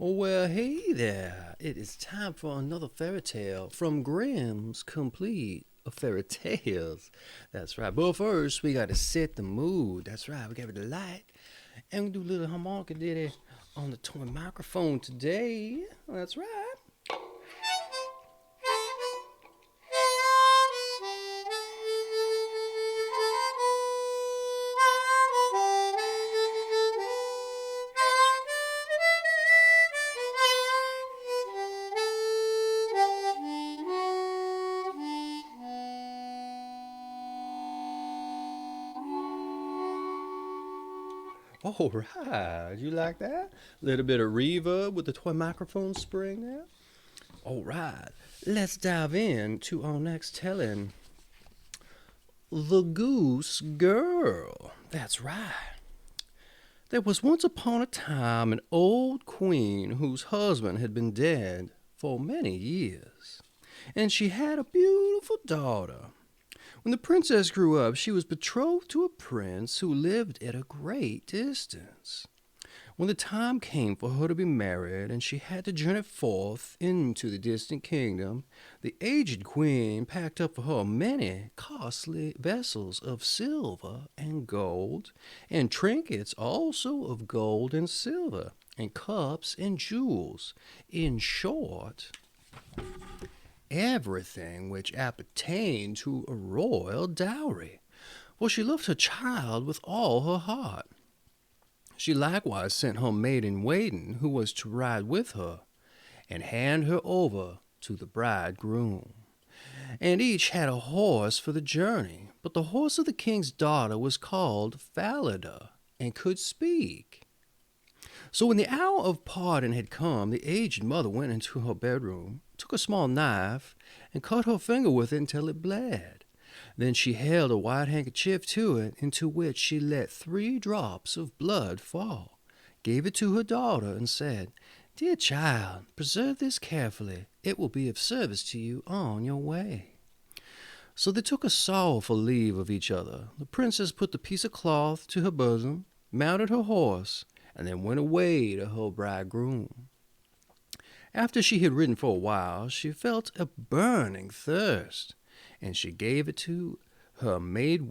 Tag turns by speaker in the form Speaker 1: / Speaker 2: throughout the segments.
Speaker 1: Well, hey there. It is time for another fairy tale from Grimm's Complete Fairy Tales. That's right. But first, we got to set the mood. That's right. We got the light. And we do a little harmonica ditty on the toy microphone today. That's right. All right. You like that? A little bit of reverb with the toy microphone spring there. All right. Let's dive in to our next telling. The Goose Girl. That's right. There was once upon a time an old queen whose husband had been dead for many years, and she had a beautiful daughter. When the princess grew up, she was betrothed to a prince who lived at a great distance. When the time came for her to be married and she had to journey forth into the distant kingdom, the aged queen packed up for her many costly vessels of silver and gold, and trinkets also of gold and silver, and cups and jewels. In short, everything which appertained to a royal dowry, for she loved her child with all her heart. She likewise sent her maid in waiting, who was to ride with her, and hand her over to the bridegroom. And each had a horse for the journey, but the horse of the king's daughter was called Falada, and could speak. So when the hour of parting had come, the aged mother went into her bedroom, took a small knife, and cut her finger with it until it bled. Then she held a white handkerchief to it, into which she let 3 drops of blood fall, gave it to her daughter, and said, "Dear child, preserve this carefully. It will be of service to you on your way." So they took a sorrowful leave of each other. The princess put the piece of cloth to her bosom, mounted her horse, and then went away to her bridegroom. After she had ridden for a while, she felt a burning thirst, and she gave it to her maid.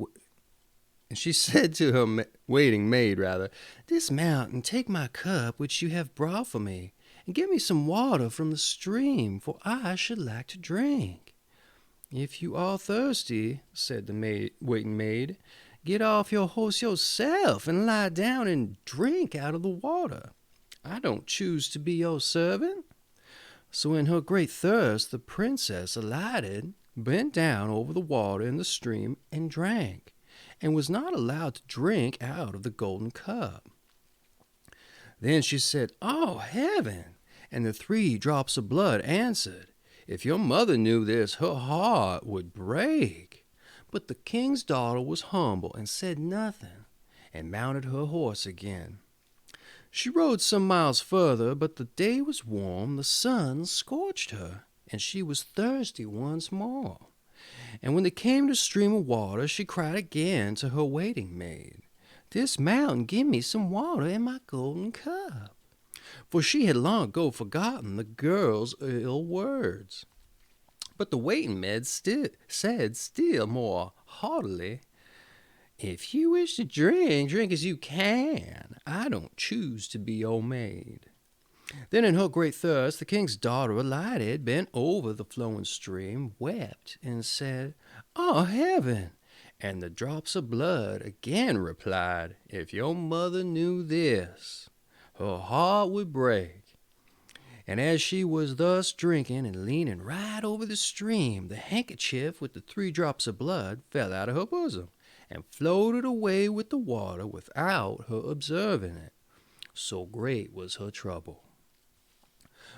Speaker 1: And she said to her waiting maid, "Dismount and take my cup which you have brought for me, and get me some water from the stream, for I should like to drink." "If you are thirsty," said the waiting maid, "get off your horse yourself and lie down and drink out of the water. I don't choose to be your servant." So in her great thirst the princess alighted, bent down over the water in the stream, and drank, and was not allowed to drink out of the golden cup. Then she said, "Oh, heaven!" And the 3 drops of blood answered, "If your mother knew this, her heart would break." But the king's daughter was humble and said nothing, and mounted her horse again. She rode some miles further, but the day was warm, the sun scorched her, and she was thirsty once more. And when they came to a stream of water, she cried again to her waiting maid, "Dismount and give me some water in my golden cup." For she had long ago forgotten the girl's ill words. But the waiting maid said still more haughtily, "If you wish to drink, drink as you can. I don't choose to be your maid." Then in her great thirst the king's daughter alighted, bent over the flowing stream, wept, and said, "Oh, heaven!" And the drops of blood again replied, "If your mother knew this, her heart would break." And as she was thus drinking and leaning right over the stream, the handkerchief with the 3 drops of blood fell out of her bosom, and floated away with the water without her observing it. So great was her trouble.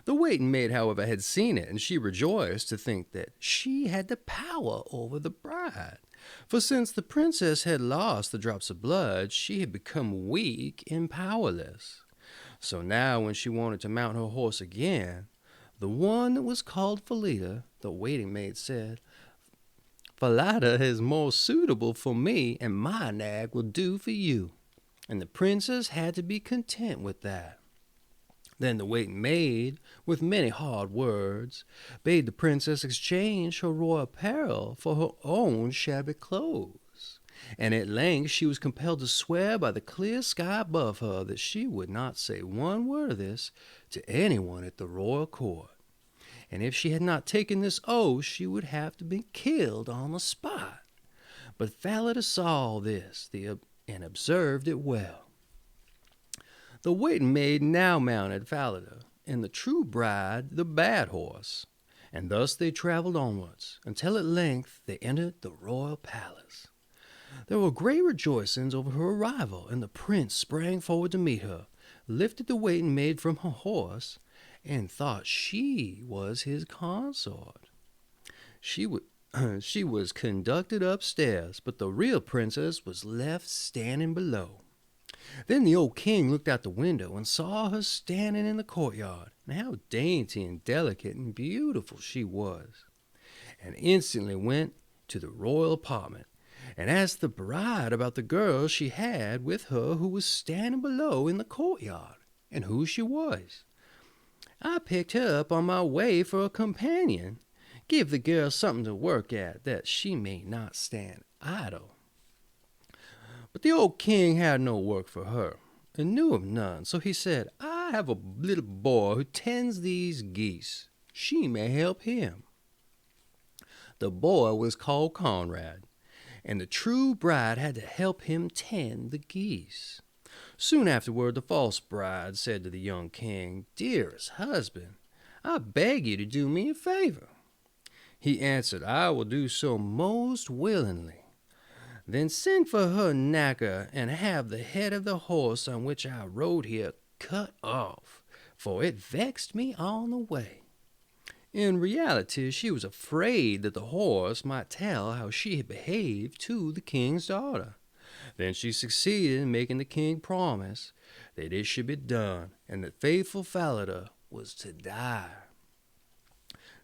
Speaker 1: The waiting maid, however, had seen it, and she rejoiced to think that she had the power over the bride. For since the princess had lost the drops of blood, she had become weak and powerless. So now when she wanted to mount her horse again, the one that was called Falada, the waiting maid said, "Falada is more suitable for me, and my nag will do for you." And the princess had to be content with that. Then the waiting maid, with many hard words, bade the princess exchange her royal apparel for her own shabby clothes. And at length she was compelled to swear by the clear sky above her that she would not say one word of this to anyone at the royal court. And if she had not taken this oath, she would have to be killed on the spot. But Falada saw this and observed it well. The waiting maid now mounted Falada, and the true bride the bad horse, and thus they travelled onwards, until at length they entered the royal palace. There were great rejoicings over her arrival, and the prince sprang forward to meet her, lifted the waiting maid from her horse, and thought she was his consort. She was conducted upstairs, but the real princess was left standing below. Then the old king looked out the window and saw her standing in the courtyard, and how dainty and delicate and beautiful she was, and instantly went to the royal apartment, and asked the bride about the girl she had with her who was standing below in the courtyard, and who she was. I picked her up on my way for a companion. Give the girl something to work at, that she may not stand idle. But the old king had no work for her, and knew of none, so he said, I have a little boy who tends these geese. She may help him. The boy was called Conrad, and the true bride had to help him tend the geese. Soon afterward, the false bride said to the young king, Dearest husband, I beg you to do me a favor. He answered, I will do so most willingly. Then send for her knacker, and have the head of the horse on which I rode here cut off, for it vexed me on the way. In reality, she was afraid that the horse might tell how she had behaved to the king's daughter. Then she succeeded in making the king promise that it should be done, and that faithful Falada was to die.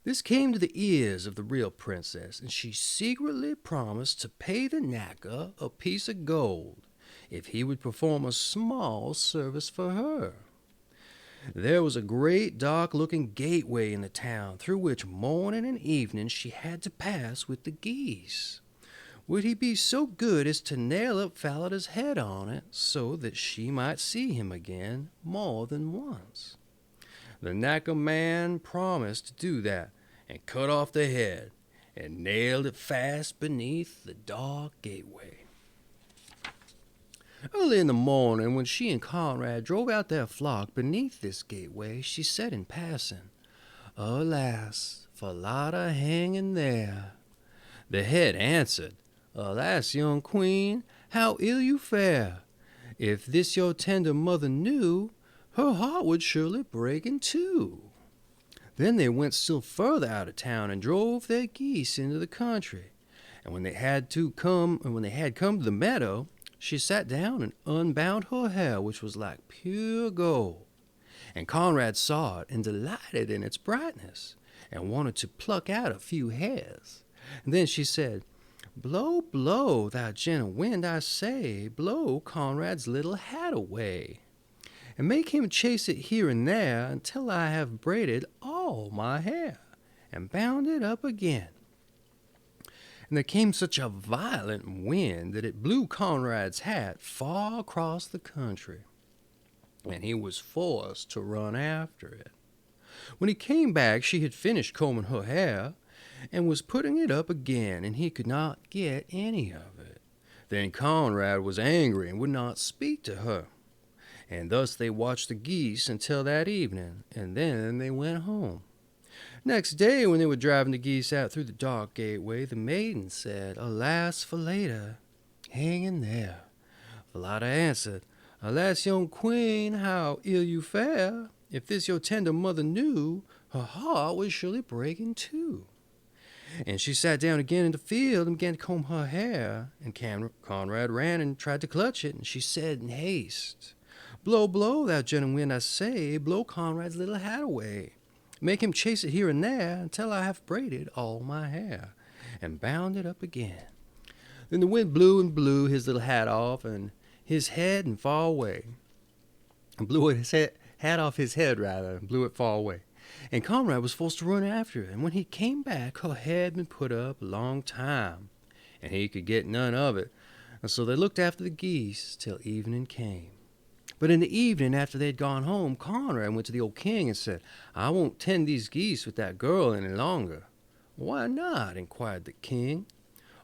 Speaker 1: This came to the ears of the real princess, and she secretly promised to pay the knacker a piece of gold if he would perform a small service for her. There was a great dark-looking gateway in the town, through which morning and evening she had to pass with the geese. Would he be so good as to nail up Falada's head on it, so that she might see him again more than once? The knacker man promised to do that, and cut off the head, and nailed it fast beneath the dark gateway. Early in the morning, when she and Conrad drove out their flock beneath this gateway, she said in passing, Alas, Falada hanging there. The head answered, Alas, young queen, how ill you fare. If this your tender mother knew, her heart would surely break in two. Then they went still further out of town and drove their geese into the country. And when they had come to the meadow, she sat down and unbound her hair, which was like pure gold. And Conrad saw it and delighted in its brightness, and wanted to pluck out a few hairs. And then she said, Blow, blow, thou gentle wind, I say, blow Conrad's little hat away, and make him chase it here and there until I have braided all my hair, and bound it up again. And there came such a violent wind that it blew Conrad's hat far across the country, and he was forced to run after it. When he came back, she had finished combing her hair, and was putting it up again, and he could not get any of it. Then Conrad was angry and would not speak to her. And thus they watched the geese until that evening, and then they went home. Next day, when they were driving the geese out through the dark gateway, the maiden said, Alas, Falada, hanging there. Falada answered, Alas, young queen, how ill you fare. If this your tender mother knew, her heart would surely break in two. And she sat down again in the field and began to comb her hair, and Conrad ran and tried to clutch it, and she said in haste, Blow, blow, thou gentle wind, I say, blow Conrad's little hat away. Make him chase it here and there until I have braided all my hair, and bound it up again. Then the wind blew and blew his little hat off, and his head and far away, and blew his hat hat off his head, rather, and blew it far away. And Conrad was forced to run after her, and when he came back, her head had been put up a long time, and he could get none of it. And so they looked after the geese till evening came. But in the evening, after they had gone home, Conrad went to the old king and said, "I won't tend these geese with that girl any longer." "Why not?" inquired the king.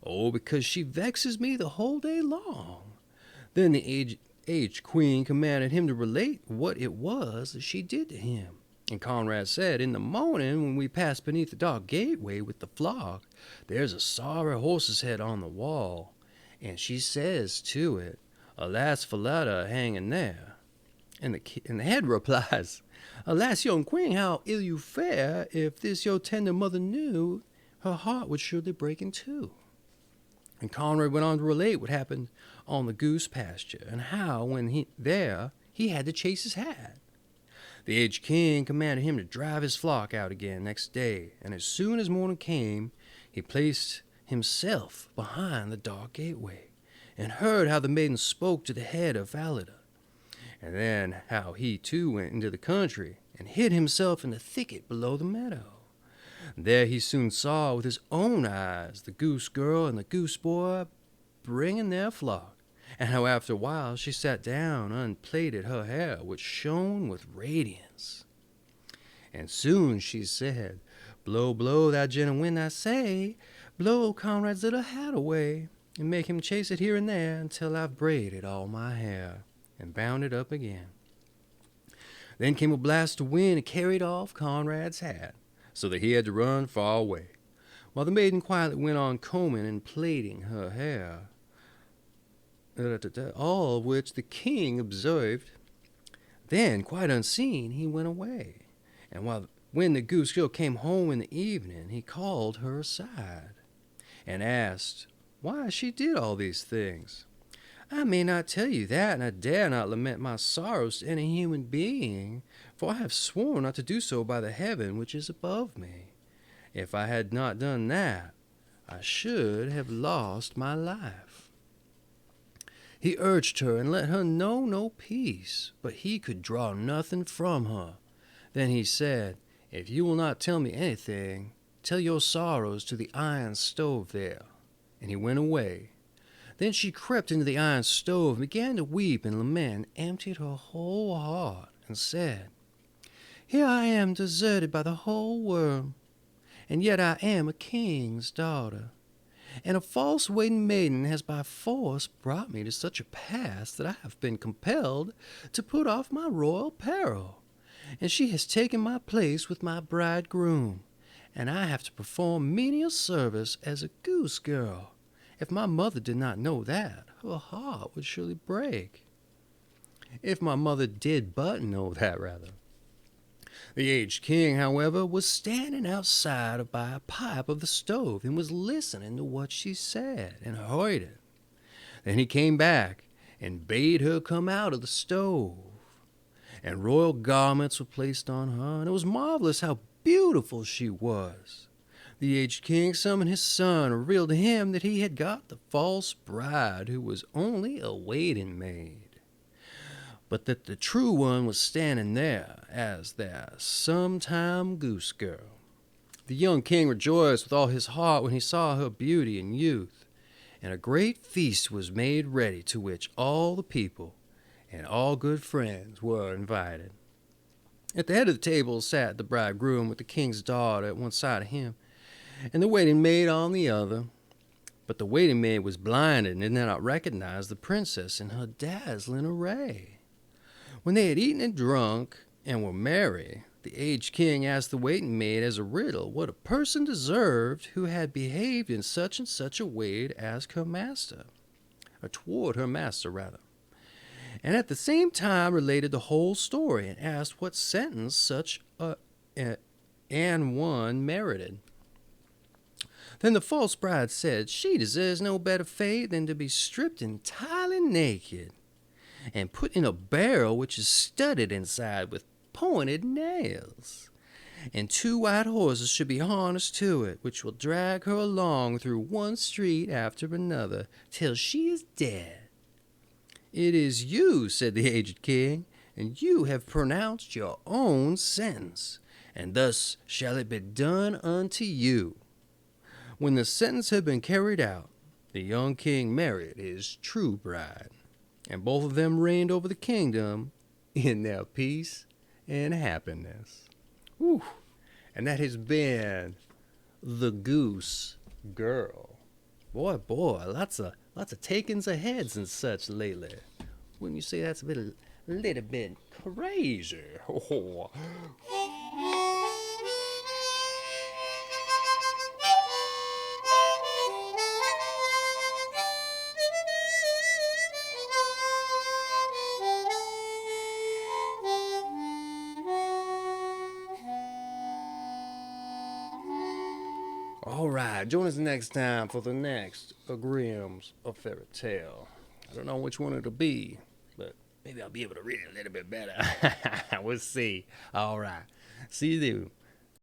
Speaker 1: "Oh, because she vexes me the whole day long." Then the aged queen commanded him to relate what it was that she did to him. And Conrad said, "In the morning, when we pass beneath the dark gateway with the flock, there's a sorry horse's head on the wall, and she says to it, 'Alas, Falada, hanging there.' And the head replies, 'Alas, young queen, how ill you fare! If this your tender mother knew, her heart would surely break in two.'" And Conrad went on to relate what happened on the goose pasture, and how, when he had to chase his hat. The aged king commanded him to drive his flock out again next day, and as soon as morning came, he placed himself behind the dark gateway, and heard how the maiden spoke to the head of Falada, and then how he too went into the country, and hid himself in the thicket below the meadow. There he soon saw with his own eyes the goose girl and the goose boy bringing their flock, and how after a while she sat down and plaited her hair, which shone with radiance. And soon she said, "Blow, blow, thou gentle wind, I say, blow Conrad's little hat away, and make him chase it here and there until I've braided all my hair, and bound it up again." Then came a blast of wind and carried off Conrad's hat, so that he had to run far away, while the maiden quietly went on combing and plaiting her hair, all of which the king observed. Then, quite unseen, he went away, and when the goose girl came home in the evening, he called her aside, and asked why she did all these things. "I may not tell you that, and I dare not lament my sorrows to any human being, for I have sworn not to do so by the heaven which is above me. If I had not done that, I should have lost my life." He urged her and let her know no peace, but he could draw nothing from her. Then he said, "If you will not tell me anything, tell your sorrows to the iron stove there." And he went away. Then she crept into the iron stove and began to weep and lament, and emptied her whole heart, and said, "Here I am deserted by the whole world, and yet I am a king's daughter. And a false waiting maiden has by force brought me to such a pass that I have been compelled to put off my royal apparel, and she has taken my place with my bridegroom, and I have to perform menial service as a goose girl. If my mother did not know that, her heart would surely break." If my mother did but know that, rather. The aged king, however, was standing outside by a pipe of the stove, and was listening to what she said, and heard it. Then he came back, and bade her come out of the stove. And royal garments were placed on her, and it was marvelous how beautiful she was. The aged king summoned his son, and revealed to him that he had got the false bride, who was only a waiting maid, but that the true one was standing there as their sometime goose girl. The young king rejoiced with all his heart when he saw her beauty and youth, and a great feast was made ready, to which all the people and all good friends were invited. At the head of the table sat the bridegroom with the king's daughter at one side of him, and the waiting maid on the other. But the waiting maid was blinded and did not recognize the princess in her dazzling array. When they had eaten and drunk and were merry, the aged king asked the waiting maid as a riddle what a person deserved who had behaved in such and such a way to ask her master, or toward her master rather, and at the same time related the whole story, and asked what sentence such an one merited. Then the false bride said she deserves no better fate than to be stripped entirely naked, and put in a barrel which is studded inside with pointed nails, and 2 white horses should be harnessed to it, which will drag her along through one street after another till she is dead. "It is you," said the aged king, and you have pronounced your own sentence, and thus shall it be done unto you. When the sentence had been carried out, the young king married his true bride, and both of them reigned over the kingdom in their peace and happiness. Whew. And that has been the Goose Girl. Boy, lots of takings of heads and such lately. Wouldn't you say that's a little bit crazy? Oh. All right, join us next time for the next Grimm's a Fairy Tale. I don't know which one it'll be, but maybe I'll be able to read it a little bit better. We'll see. All right, see you.